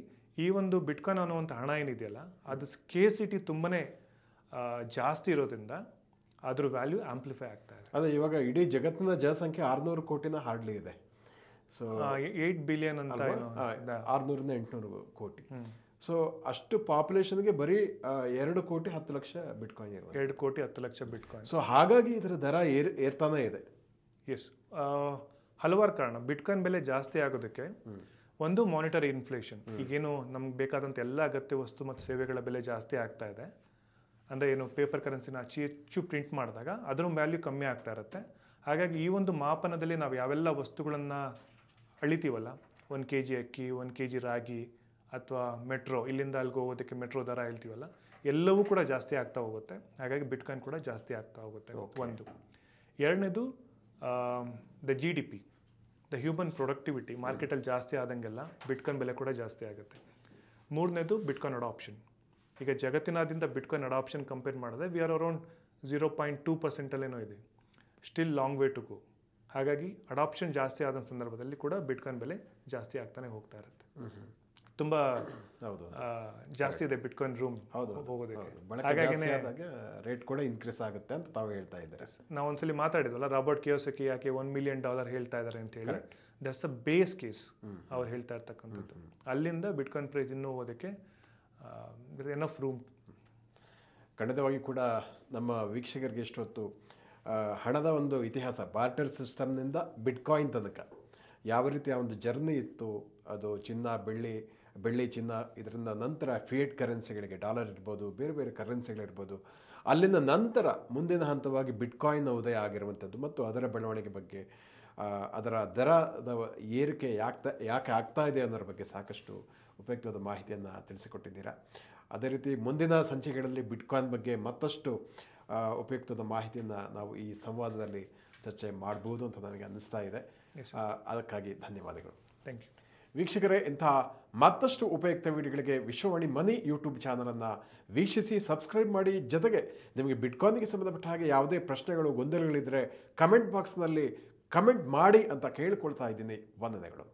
ಈ ಒಂದು ಬಿಟ್ಕಾಯಿನ್ ಅನ್ನುವಂಥ ಹಣ ಏನಿದೆಯಲ್ಲ, ಅದು ಸ್ಕೇಸಿಟಿ ತುಂಬಾನೇ ಜಾಸ್ತಿ ಇರೋದ್ರಿಂದ ಅದ್ರ ವ್ಯಾಲ್ಯೂ ಆಂಪ್ಲಿಫೈ ಆಗ್ತಾ ಇದೆ. ಅದೇ ಇವಾಗ ಇಡೀ ಜಗತ್ತಿನ ಜನಸಂಖ್ಯೆ 600 ಕೋಟಿನ ಹಾರ್ಡ್ಲಿ ಇದೆ. ಸೊ 8 ಬಿಲಿಯನ್ ಅಂತ 600-800 ಕೋಟಿ. ಸೊ ಅಷ್ಟು ಪಾಪ್ಯುಲೇಷನ್ಗೆ ಬರೀ 2,10,00,000 ಬಿಟ್ಕಾಯಿನ್ ಇರೋದು. 2,10,00,000 ಬಿಟ್ಕಾಯಿನ್. ಸೊ ಹಾಗಾಗಿ ಇದರ ದರ ಏರ್ತಾನೆ ಇದೆ. ಎಸ್, ಹಲವಾರು ಕಾರಣ. ಬಿಟ್ಕಾಯಿನ್ ಬೆಲೆ ಜಾಸ್ತಿ ಆಗೋದಕ್ಕೆ ಒಂದು ಮಾನಿಟರಿ ಇನ್ಫ್ಲೇಷನ್. ಈಗೇನು ನಮ್ಗೆ ಬೇಕಾದಂಥ ಎಲ್ಲ ಅಗತ್ಯ ವಸ್ತು ಮತ್ತು ಸೇವೆಗಳ ಬೆಲೆ ಜಾಸ್ತಿ ಆಗ್ತಾ ಇದೆ. ಅಂದರೆ ಏನು ಪೇಪರ್ ಕರೆನ್ಸಿನ ಹೆಚ್ಚು ಪ್ರಿಂಟ್ ಮಾಡಿದಾಗ ಅದರ ವ್ಯಾಲ್ಯೂ ಕಮ್ಮಿ ಆಗ್ತಾ ಇರುತ್ತೆ. ಹಾಗಾಗಿ ಈ ಒಂದು ಮಾಪನದಲ್ಲಿ ನಾವು ಯಾವೆಲ್ಲ ವಸ್ತುಗಳನ್ನು ಅಳಿತೀವಲ್ಲ, 1 kg ಅಕ್ಕಿ, 1 kg ರಾಗಿ ಅಥವಾ ಮೆಟ್ರೋ, ಇಲ್ಲಿಂದ ಅಲ್ಲಿಗೆ ಹೋಗೋದಕ್ಕೆ ಮೆಟ್ರೋ ದರ ಹೇಳ್ತೀವಲ್ಲ, ಎಲ್ಲವೂ ಕೂಡ ಜಾಸ್ತಿ ಆಗ್ತಾ ಹೋಗುತ್ತೆ. ಹಾಗಾಗಿ ಬಿಟ್ಕಾಯಿನ್ ಕೂಡ ಜಾಸ್ತಿ ಆಗ್ತಾ ಹೋಗುತ್ತೆ. ಒಂದು. ಎರಡನೇದು the GDP, the human productivity ಮಾರ್ಕೆಟಲ್ಲಿ ಜಾಸ್ತಿ ಆದಂಗೆಲ್ಲ ಬಿಟ್ಕಾಯಿನ್ ಬೆಲೆ ಕೂಡ ಜಾಸ್ತಿ ಆಗುತ್ತೆ. ಮೂರನೇದು ಬಿಟ್ಕಾಯಿನ್ ಅಡಾಪ್ಷನ್. ಈಗ ಜಗತ್ತಿನಾದ್ಯಂತ ಬಿಟ್ಕಾಯಿನ್ ಅಡಾಪ್ಷನ್ ಕಂಪೇರ್ ಮಾಡಿದ್ರೆ ವಿ ಆರ್ ಅರೌಂಡ್ 0.2%ಏನೋ ಇದೆ. Still long way to go. ಹಾಗಾಗಿ ಅಡಾಪ್ಷನ್ ಜಾಸ್ತಿ ಆದ ಸಂದರ್ಭದಲ್ಲಿ ಕೂಡ ಬಿಟ್ಕಾಯಿನ್ ಬೆಲೆ ಜಾಸ್ತಿ ಆಗ್ತಾನೆ ಹೋಗ್ತಾ ಇರುತ್ತೆ. ತುಂಬ ಜಾಸ್ತಿ ಇದೆ ಬಿಟ್ಕಾಯಿನ್ ರೂಮ್ ಹೋಗೋದಕ್ಕೆ. ಹಾಗಾಗಿ ರೇಟ್ ಕೂಡ ಇನ್ಕ್ರೀಸ್ ಆಗುತ್ತೆ ಅಂತ ತಾವು ಹೇಳ್ತಾ ಇದ್ದಾರೆ. ನಾವು ಒಂದ್ಸಲಿ ಮಾತಾಡಿದ್ವಲ್ಲ, ರಾಬರ್ಟ್ ಕಿಯೋಸಕಿ ಯಾಕೆ $1 ಮಿಲಿಯನ್ ಹೇಳ್ತಾ ಇದ್ದಾರೆ ಅಂತ ಹೇಳಿ. ದಟ್ಸ್ ಅ ಬೇಸ್ ಕೇಸ್ ಅವ್ರು ಹೇಳ್ತಾ ಇರ್ತಕ್ಕಂಥದ್ದು. ಅಲ್ಲಿಂದ ಬಿಟ್ಕಾಯಿನ್ ಪ್ರೈಸ್ ಇನ್ನೂ ಹೋಗೋದಕ್ಕೆ ಎನಫ್ ರೂಮ್. ಖಂಡಿತವಾಗಿ ಕೂಡ ನಮ್ಮ ವೀಕ್ಷಕರಿಗೆ ಇಷ್ಟೊತ್ತು ಹಣದ ಒಂದು ಇತಿಹಾಸ, ಬಾರ್ಟರ್ ಸಿಸ್ಟಮ್ನಿಂದ ಬಿಟ್ಕಾಯಿನ್ ತನಕ ಯಾವ ರೀತಿಯ ಒಂದು ಜರ್ನಿ ಇತ್ತು, ಅದು ಚಿನ್ನ, ಬೆಳ್ಳಿ ಚಿನ್ನ, ಇದರಿಂದ ನಂತರ ಫಿಯೇಟ್ ಕರೆನ್ಸಿಗಳಿಗೆ, ಡಾಲರ್ ಇರ್ಬೋದು, ಬೇರೆ ಬೇರೆ ಕರೆನ್ಸಿಗಳಿರ್ಬೋದು, ಅಲ್ಲಿಂದ ನಂತರ ಮುಂದಿನ ಹಂತವಾಗಿ ಬಿಟ್ಕಾಯಿನ್ ಉದಯ ಆಗಿರುವಂಥದ್ದು ಮತ್ತು ಅದರ ಬೆಳವಣಿಗೆ ಬಗ್ಗೆ, ಅದರ ದರದ ಏರಿಕೆ ಯಾಕೆ ಆಗ್ತಾ ಇದೆ ಅನ್ನೋದ್ರ ಬಗ್ಗೆ ಸಾಕಷ್ಟು ಉಪಯುಕ್ತವಾದ ಮಾಹಿತಿಯನ್ನು ತಿಳಿಸಿಕೊಟ್ಟಿದ್ದೀರಾ. ಅದೇ ರೀತಿ ಮುಂದಿನ ಸಂಚಿಕೆಗಳಲ್ಲಿ ಬಿಟ್ಕಾಯಿನ್ ಬಗ್ಗೆ ಮತ್ತಷ್ಟು ಉಪಯುಕ್ತವಾದ ಮಾಹಿತಿಯನ್ನು ನಾವು ಈ ಸಂವಾದದಲ್ಲಿ ಚರ್ಚೆ ಮಾಡ್ಬೋದು ಅಂತ ನನಗೆ ಅನ್ನಿಸ್ತಾ ಇದೆ. ಅದಕ್ಕಾಗಿ ಧನ್ಯವಾದಗಳು. Thank you. ವೀಕ್ಷಕರೇ, ಇಂತಹ ಮತ್ತಷ್ಟು ಉಪಯುಕ್ತ ವಿಡಿಯೋಗಳಿಗೆ ವಿಶ್ವವಾಣಿ ಮನಿ ಯೂಟ್ಯೂಬ್ ಚಾನಲನ್ನು ವೀಕ್ಷಿಸಿ, ಸಬ್ಸ್ಕ್ರೈಬ್ ಮಾಡಿ. ಜೊತೆಗೆ ನಿಮಗೆ ಬಿಟ್ಕಾಯಿನ್ಗೆ ಸಂಬಂಧಪಟ್ಟ ಹಾಗೆ ಯಾವುದೇ ಪ್ರಶ್ನೆಗಳು, ಗೊಂದಲಗಳಿದ್ದರೆ ಕಮೆಂಟ್ ಬಾಕ್ಸ್ನಲ್ಲಿ ಕಮೆಂಟ್ ಮಾಡಿ ಅಂತ ಕೇಳಿಕೊಳ್ತಾ ಇದ್ದೀನಿ. ವಂದನೆಗಳು.